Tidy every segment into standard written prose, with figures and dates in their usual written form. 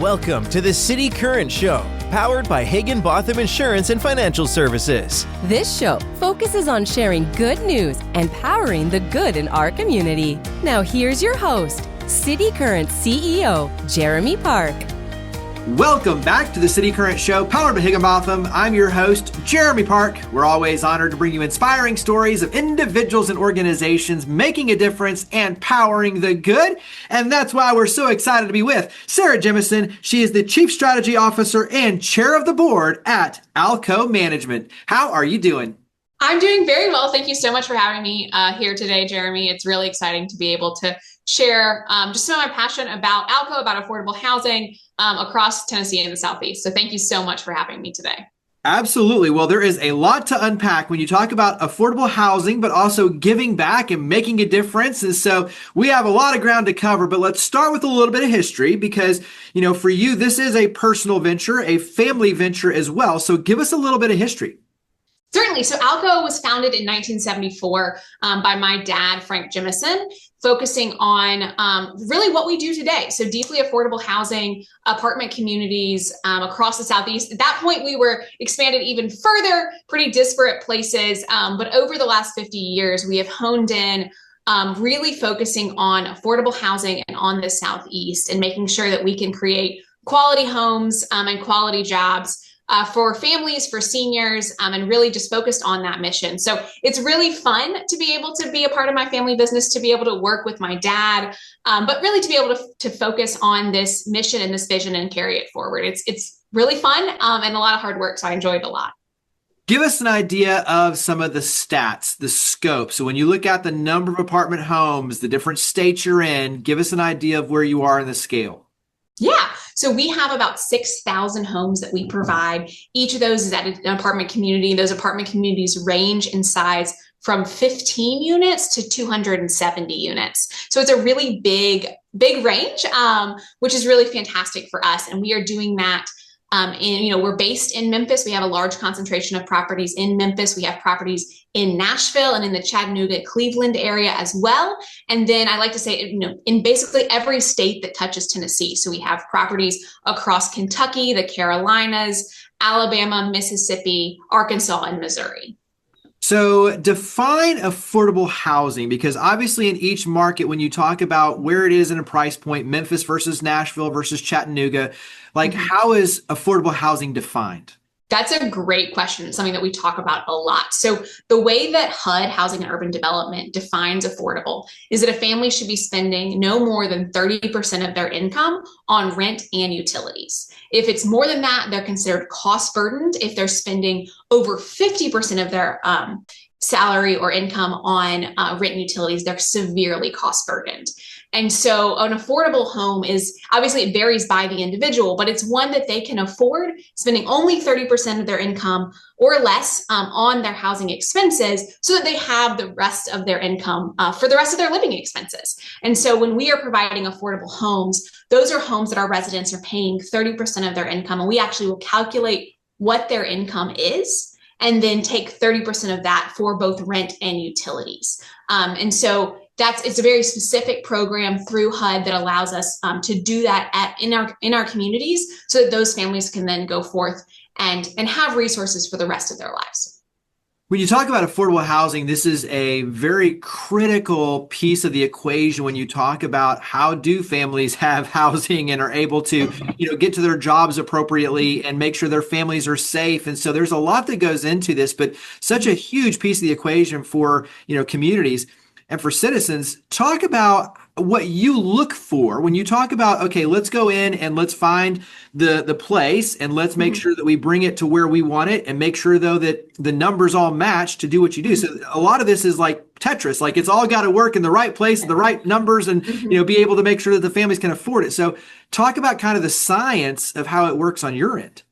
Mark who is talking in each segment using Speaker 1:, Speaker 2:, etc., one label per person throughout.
Speaker 1: Welcome to the City Current Show, powered by Higginbotham Insurance and Financial Services.
Speaker 2: This show focuses on sharing good news and powering the good in our community. Now here's your host, City Current CEO, Jeremy Park.
Speaker 3: Welcome back to the City Current Show, powered by Higginbotham. I'm your host, Jeremy Park. We're always honored to bring you inspiring stories of individuals and organizations making a difference and powering the good. And that's why we're so excited to be with Sarah Jemison. She is the Chief Strategy Officer and Chair of the Board at ALCO Management. How are you doing?
Speaker 4: I'm doing very well. Thank you so much for having me here today, Jeremy. It's really exciting to be able to share just some of my passion about ALCO, about affordable housing across Tennessee and the Southeast. So thank you so much for having me today.
Speaker 3: Absolutely. Well, there is a lot to unpack when you talk about affordable housing, but also giving back and making a difference. And so we have a lot of ground to cover, but let's start with a little bit of history because, for you, this is a personal venture, a family venture as well. So give us a little bit of history.
Speaker 4: Certainly. So ALCO was founded in 1974 by my dad, Frank Jemison, focusing on really what we do today. So deeply affordable housing, apartment communities across the Southeast. At that point, we were expanded even further, pretty disparate places. But over the last 50 years, we have honed in really focusing on affordable housing and on the Southeast and making sure that we can create quality homes and quality jobs for families, for seniors, and really just focused on that mission. So it's really fun to be able to be a part of my family business, to be able to work with my dad, but really to be able to focus on this mission and this vision and carry it forward. It's really fun and a lot of hard work, so I enjoy it a lot.
Speaker 3: Give us an idea of some of the stats, the scope. So when you look at the number of apartment homes, the different states you're in, give us an idea of where you are in the scale.
Speaker 4: Yeah. So we have about 6,000 homes that we provide. Each of those is at an apartment community. Those apartment communities range in size from 15 units to 270 units. So it's a really big range, which is really fantastic for us. And we are doing that we're based in Memphis. We have a large concentration of properties in Memphis. We have properties in Nashville and in the Chattanooga, Cleveland area as well. And then I like to say, in basically every state that touches Tennessee. So we have properties across Kentucky, the Carolinas, Alabama, Mississippi, Arkansas, and Missouri.
Speaker 3: So define affordable housing, because obviously in each market, when you talk about where it is in a price point, Memphis versus Nashville versus Chattanooga, how is affordable housing defined?
Speaker 4: That's a great question, something that we talk about a lot. So the way that HUD, Housing and Urban Development, defines affordable is that a family should be spending no more than 30% of their income on rent and utilities. If it's more than that, they're considered cost burdened. If they're spending over 50% of their salary or income on rent and utilities, they're severely cost burdened. And so an affordable home is, obviously it varies by the individual, but it's one that they can afford, spending only 30% of their income or less on their housing expenses so that they have the rest of their income for the rest of their living expenses. And so when we are providing affordable homes, those are homes that our residents are paying 30% of their income, and we actually will calculate what their income is and then take 30% of that for both rent and utilities. And so it's a very specific program through HUD that allows us to do that in our communities so that those families can then go forth and have resources for the rest of their lives.
Speaker 3: When you talk about affordable housing, this is a very critical piece of the equation when you talk about how do families have housing and are able to, get to their jobs appropriately and make sure their families are safe. And so there's a lot that goes into this, but such a huge piece of the equation for, communities. And for citizens, talk about what you look for when you talk about, okay, let's go in and let's find the place and let's make sure that we bring it to where we want it and make sure, though, that the numbers all match to do what you do. So a lot of this is like Tetris, like it's all got to work in the right place, the right numbers, and, be able to make sure that the families can afford it. So talk about kind of the science of how it works on your end.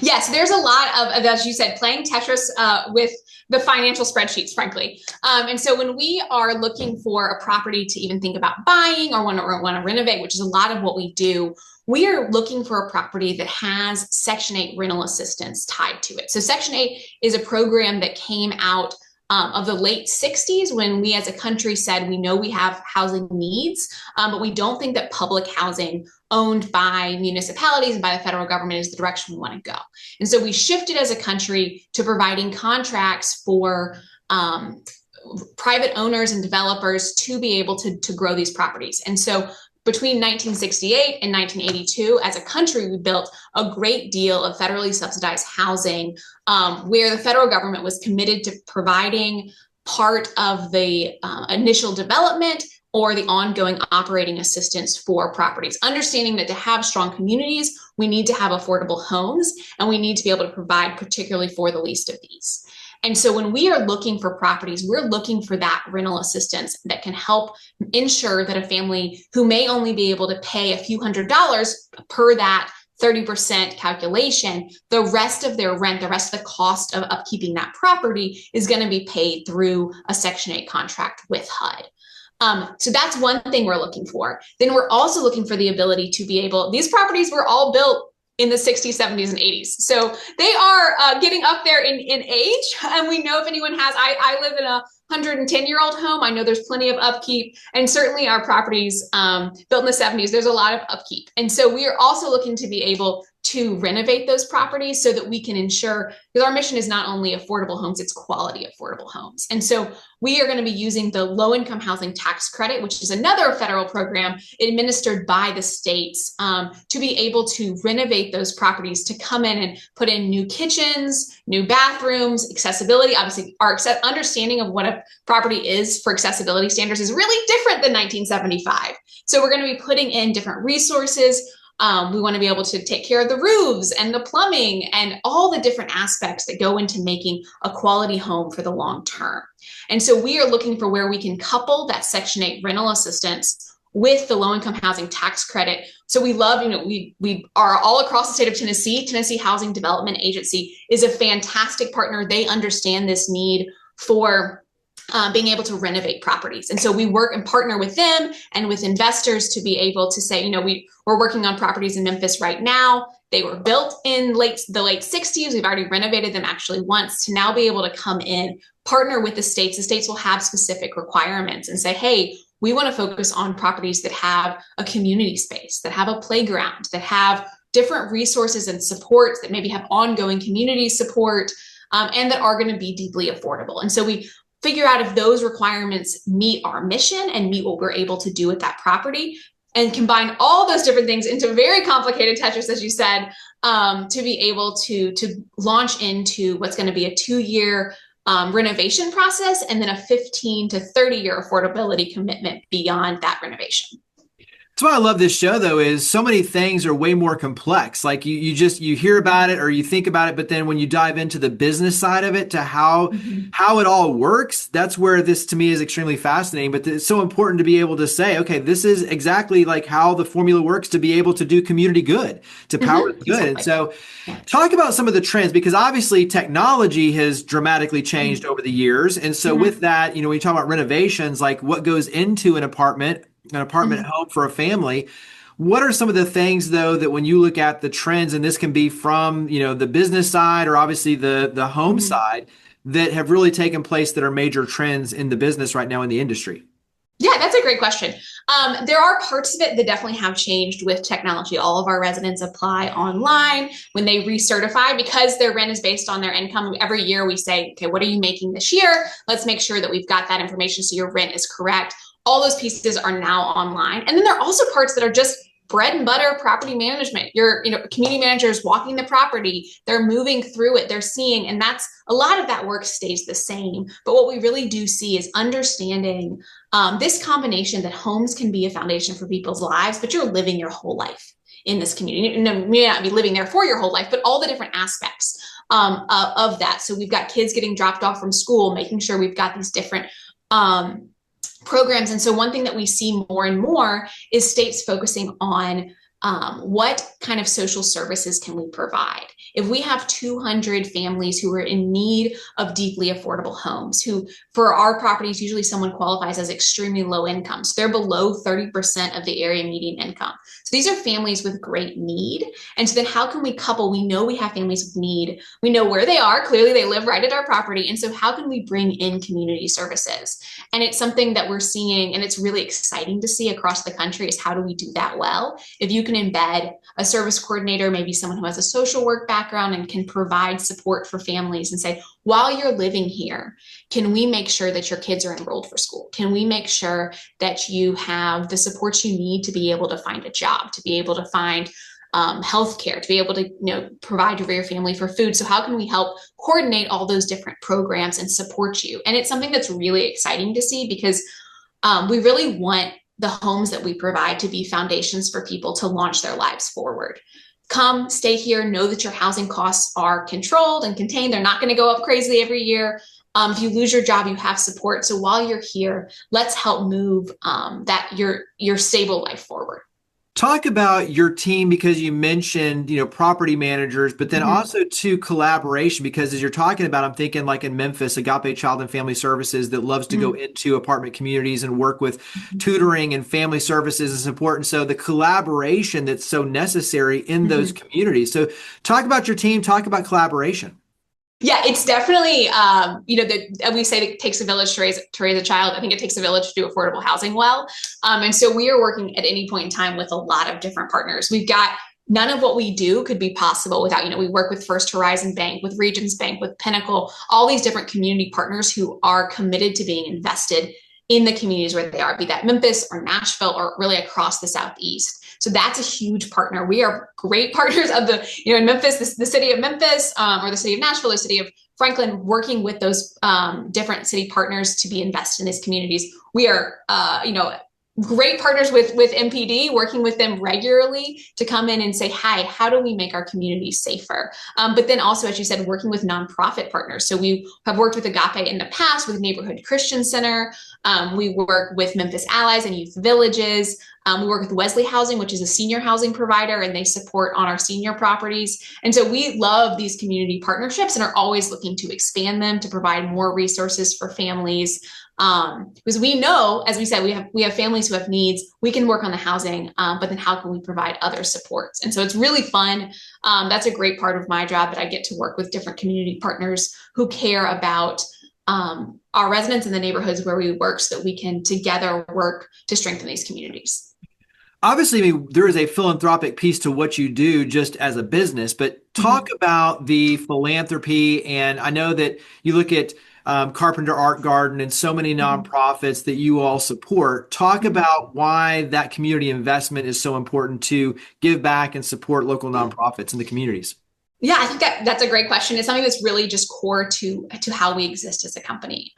Speaker 4: Yes, there's a lot of, as you said, playing Tetris with the financial spreadsheets, frankly. And so when we are looking for a property to even think about buying or want to renovate, which is a lot of what we do, we are looking for a property that has Section 8 rental assistance tied to it. So Section 8 is a program that came out of the late 60s, when we as a country said we know we have housing needs, but we don't think that public housing owned by municipalities and by the federal government is the direction we want to go. And so we shifted as a country to providing contracts for private owners and developers to be able to grow these properties. And so between 1968 and 1982, as a country, we built a great deal of federally subsidized housing where the federal government was committed to providing part of the initial development or the ongoing operating assistance for properties, understanding that to have strong communities, we need to have affordable homes, and we need to be able to provide particularly for the least of these. And so when we are looking for properties, we're looking for that rental assistance that can help ensure that a family who may only be able to pay a few $100s per that 30% calculation, the rest of their rent, the rest of the cost of upkeeping that property is going to be paid through a Section 8 contract with HUD. So that's one thing we're looking for. Then we're also looking for the ability to be able, these properties were all built in the 60s, 70s, and 80s. So they are getting up there in age. And we know if anyone has, I live in a 110-year-old home. I know there's plenty of upkeep, and certainly our properties built in the 70s, there's a lot of upkeep. And so we are also looking to be able to renovate those properties so that we can ensure, because our mission is not only affordable homes, it's quality affordable homes. And so we are going to be using the low-income housing tax credit, which is another federal program administered by the states, to be able to renovate those properties, to come in and put in new kitchens, new bathrooms, accessibility. Obviously, our understanding of what a property is for accessibility standards is really different than 1975. So we're going to be putting in different resources. We want to be able to take care of the roofs and the plumbing and all the different aspects that go into making a quality home for the long term. And so we are looking for where we can couple that Section 8 rental assistance with the low-income housing tax credit. So we love, we are all across the state of Tennessee. Tennessee Housing Development Agency is a fantastic partner. They understand this need for being able to renovate properties. And so we work and partner with them and with investors to be able to say, we're working on properties in Memphis right now. They were built in the late 60s. We've already renovated them actually once, to now be able to come in, partner with the states. The states will have specific requirements and say, hey, we want to focus on properties that have a community space, that have a playground, that have different resources and supports, that maybe have ongoing community support, and that are going to be deeply affordable. And so we figure out if those requirements meet our mission and meet what we're able to do with that property, and combine all those different things into very complicated Tetris, as you said, to be able to launch into what's going to be a 2-year renovation process, and then a 15 to 30-year affordability commitment beyond that renovation.
Speaker 3: That's why I love this show, though, is so many things are way more complex. Like you hear about it or you think about it, but then when you dive into the business side of it, to how it all works, that's where this to me is extremely fascinating. But it's so important to be able to say, okay, this is exactly like how the formula works to be able to do community good, to power the good.
Speaker 4: Exactly.
Speaker 3: And so talk about some of the trends, because obviously technology has dramatically changed over the years. And so with that, when you talk about renovations, like what goes into an apartment home for a family, what are some of the things, though, that when you look at the trends, and this can be from the business side or obviously the home side, that have really taken place that are major trends in the business right now in the industry?
Speaker 4: Yeah, that's a great question. There are parts of it that definitely have changed with technology. All of our residents apply online when they recertify, because their rent is based on their income. Every year we say, okay, what are you making this year? Let's make sure that we've got that information so your rent is correct. All those pieces are now online. And then there are also parts that are just bread and butter property management. Your community managers walking the property, they're moving through it, they're seeing, and that's a lot of that work stays the same. But what we really do see is understanding this combination that homes can be a foundation for people's lives, but you're living your whole life in this community. You may not be living there for your whole life, but all the different aspects of that. So we've got kids getting dropped off from school, making sure we've got these different programs. And so one thing that we see more and more is states focusing on what kind of social services can we provide. if we have 200 families who are in need of deeply affordable homes, who for our properties, usually someone qualifies as extremely low income. So they're below 30% of the area median income. So these are families with great need. And so then how can we couple? We know we have families with need. We know where they are. Clearly, they live right at our property. And so how can we bring in community services? And it's something that we're seeing, and it's really exciting to see across the country, is how do we do that well? If you can embed a service coordinator, maybe someone who has a social work background and can provide support for families and say, while you're living here, can we make sure that your kids are enrolled for school? Can we make sure that you have the supports you need to be able to find a job, to be able to find healthcare, to be able to provide for your family for food? So how can we help coordinate all those different programs and support you? And it's something that's really exciting to see, because we really want the homes that we provide to be foundations for people to launch their lives forward. Come, stay here, know that your housing costs are controlled and contained. They're not going to go up crazy every year. If you lose your job, you have support. So while you're here, let's help move your stable life forward.
Speaker 3: Talk about your team, because you mentioned, property managers, but then also to collaboration, because as you're talking about, I'm thinking like in Memphis, Agape Child and Family Services that loves to go into apartment communities and work with tutoring and family services and support. And so the collaboration that's so necessary in those communities. So talk about your team, talk about collaboration.
Speaker 4: Yeah, it's definitely, we say it takes a village to raise a child. I think it takes a village to do affordable housing well. And so we are working at any point in time with a lot of different partners. We've got none of what we do could be possible without, we work with First Horizon Bank, with Regions Bank, with Pinnacle, all these different community partners who are committed to being invested in the communities where they are, be that Memphis or Nashville or really across the Southeast. So that's a huge partner. We are great partners of in Memphis, the city of Memphis, or the city of Nashville, or the city of Franklin, working with those different city partners to be invested in these communities. We are, great partners with MPD, working with them regularly to come in and say, hi, how do we make our communities safer? But then also, as you said, working with nonprofit partners. So we have worked with Agape in the past, with Neighborhood Christian Center. We work with Memphis Allies and Youth Villages. We work with Wesley Housing, which is a senior housing provider, and they support on our senior properties. And so we love these community partnerships and are always looking to expand them, to provide more resources for families. Because we know, as we said, we have families who have needs. We can work on the housing, but then how can we provide other supports? And so it's really fun. That's a great part of my job, that I get to work with different community partners who care about our residents in the neighborhoods where we work, so that we can together work to strengthen these communities.
Speaker 3: Obviously, there is a philanthropic piece to what you do just as a business, but talk about the philanthropy. And I know that you look at Carpenter Art Garden and so many nonprofits that you all support. Talk about why that community investment is so important to give back and support local nonprofits in the communities.
Speaker 4: Yeah, I think that's a great question. It's something that's really just core to how we exist as a company.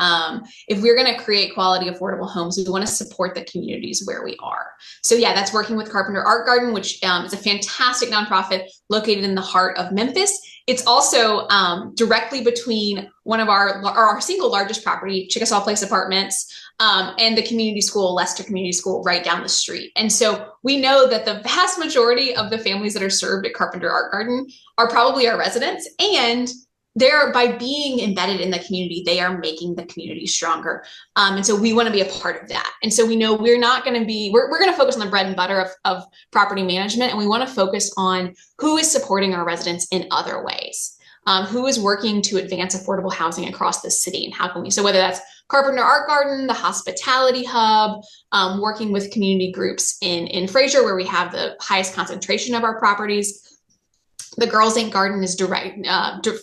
Speaker 4: If we're going to create quality, affordable homes, we want to support the communities where we are. So yeah, that's working with Carpenter Art Garden, which is a fantastic nonprofit located in the heart of Memphis. It's also directly between one of our single largest property, Chickasaw Place Apartments, and the community school, Lester Community School, right down the street. And so we know that the vast majority of the families that are served at Carpenter Art Garden are probably our residents, and by being embedded in the community, they are making the community stronger. And so we want to be a part of that. And so we know we're not going to be, we're going to focus on the bread and butter of property management. And we want to focus on who is supporting our residents in other ways, who is working to advance affordable housing across the city, and how can we, so whether that's Carpenter Art Garden, the Hospitality Hub, working with community groups in Fraser, where we have the highest concentration of our properties. The Girls Inc. Garden is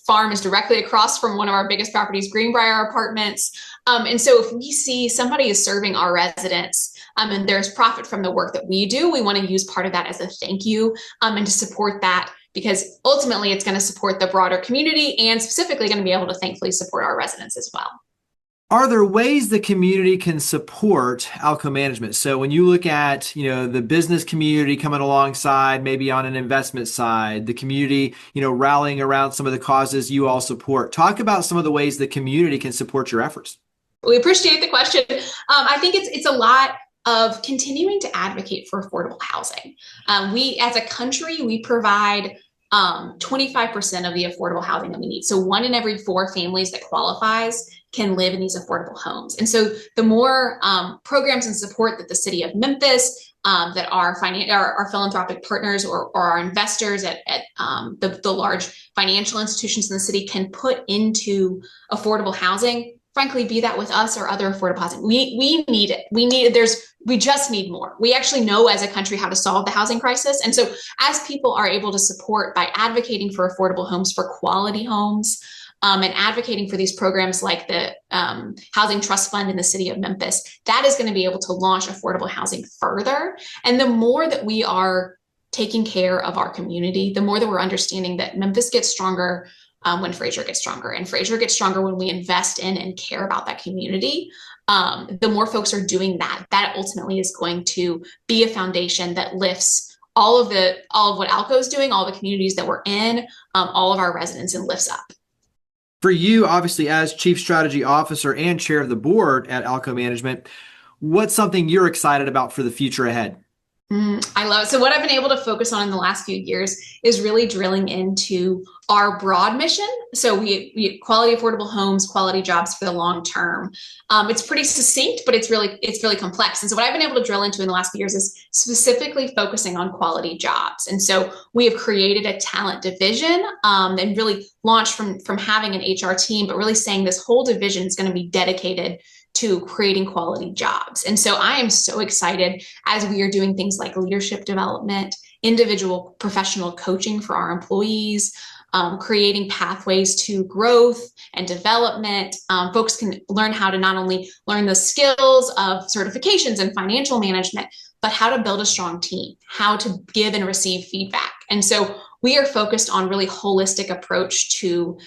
Speaker 4: farm is directly across from one of our biggest properties, Greenbrier Apartments. And so if we see somebody is serving our residents, and there's profit from the work that we do, we want to use part of that as a thank you, and to support that, because ultimately it's going to support the broader community, and specifically going to be able to thankfully support our residents as well.
Speaker 3: Are there ways the community can support ALCO Management? So when you look at, the business community coming alongside, maybe on an investment side, the community, rallying around some of the causes you all support, talk about some of the ways the community can support your efforts.
Speaker 4: We appreciate the question. I think it's a lot of continuing to advocate for affordable housing. We, as a country, we provide 25% of the affordable housing that we need. So 1 in every 4 families that qualifies can live in these affordable homes. And so the more programs and support that the city of Memphis, that our philanthropic partners or our investors at the large financial institutions in the city can put into affordable housing, frankly, be that with us or other affordable housing. We need it. We just need more. We actually know as a country how to solve the housing crisis. And so as people are able to support by advocating for affordable homes, for quality homes, and advocating for these programs like the Housing Trust Fund in the city of Memphis, that is going to be able to launch affordable housing further. And the more that we are taking care of our community, the more that we're understanding that Memphis gets stronger when Fraser gets stronger, and Fraser gets stronger when we invest in and care about that community. The more folks are doing that, that ultimately is going to be a foundation that lifts all of what ALCO is doing, all the communities that we're in, all of our residents, and lifts up.
Speaker 3: For you, obviously, as Chief Strategy Officer and Chair of the Board at ALCO Management, what's something you're excited about for the future ahead?
Speaker 4: I love it. So what I've been able to focus on in the last few years is really drilling into our broad mission. So we quality affordable homes, quality jobs for the long term. It's pretty succinct, but it's really complex. And so what I've been able to drill into in the last few years is specifically focusing on quality jobs. And so we have created a talent division and really launched from having an HR team, but really saying this whole division is going to be dedicated to creating quality jobs. And so I am so excited as we are doing things like leadership development, individual professional coaching for our employees, creating pathways to growth and development. Folks can learn how to not only learn the skills of certifications and financial management, but how to build a strong team, how to give and receive feedback. And so we are focused on really holistic approach to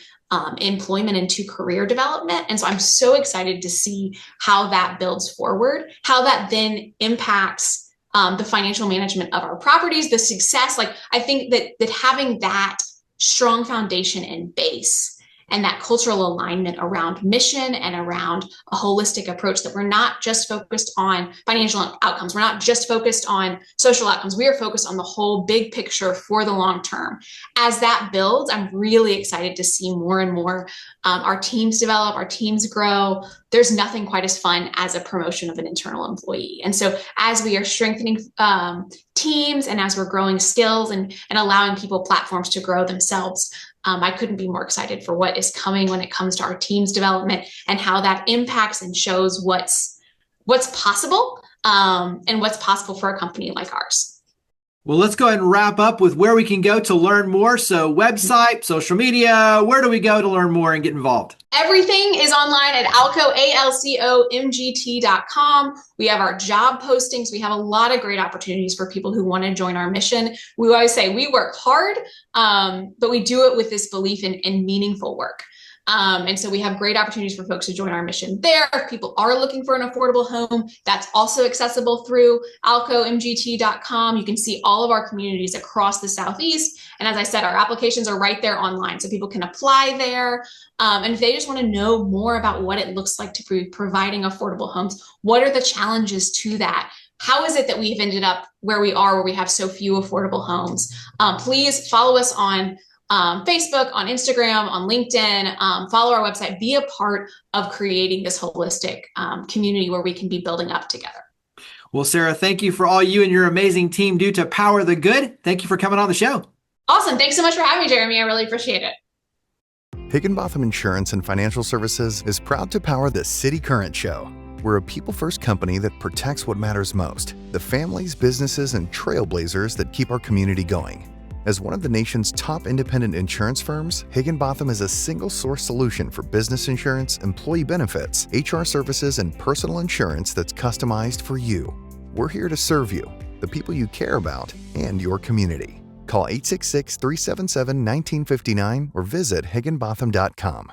Speaker 4: employment and to career development. And so I'm so excited to see how that builds forward, how that then impacts the financial management of our properties, the success. Like, I think that having that strong foundation and base and that cultural alignment around mission and around a holistic approach, that we're not just focused on financial outcomes. We're not just focused on social outcomes. We are focused on the whole big picture for the long term. As that builds, I'm really excited to see more and more our teams develop, our teams grow. There's nothing quite as fun as a promotion of an internal employee. And so as we are strengthening teams and as we're growing skills and allowing people platforms to grow themselves, I couldn't be more excited for what is coming when it comes to our team's development and how that impacts and shows what's possible and what's possible for a company like ours.
Speaker 3: Well, let's go ahead and wrap up with where we can go to learn more. So website, social media, where do we go to learn more and get involved?
Speaker 4: Everything is online at ALCOMGT.com. We have our job postings. We have a lot of great opportunities for people who want to join our mission. We always say we work hard, but we do it with this belief in meaningful work. And so we have great opportunities for folks to join our mission there. If people are looking for an affordable home, that's also accessible through ALCOMGT.com. You can see all of our communities across the Southeast. And as I said, our applications are right there online, so people can apply there. And if they just want to know more about what it looks like to be providing affordable homes, what are the challenges to that? How is it that we've ended up where we are, where we have so few affordable homes? Please follow us on Facebook, on Instagram, on LinkedIn, follow our website, be a part of creating this holistic community where we can be building up together.
Speaker 3: Well, Sarah, thank you for all you and your amazing team do to power the good. Thank you for coming on the show.
Speaker 4: Awesome. Thanks so much for having me, Jeremy. I really appreciate it.
Speaker 5: Higginbotham Insurance and Financial Services is proud to power the City Current Show. We're a people-first company that protects what matters most, the families, businesses, and trailblazers that keep our community going. As one of the nation's top independent insurance firms, Higginbotham is a single-source solution for business insurance, employee benefits, HR services, and personal insurance that's customized for you. We're here to serve you, the people you care about, and your community. Call 866-377-1959 or visit higginbotham.com.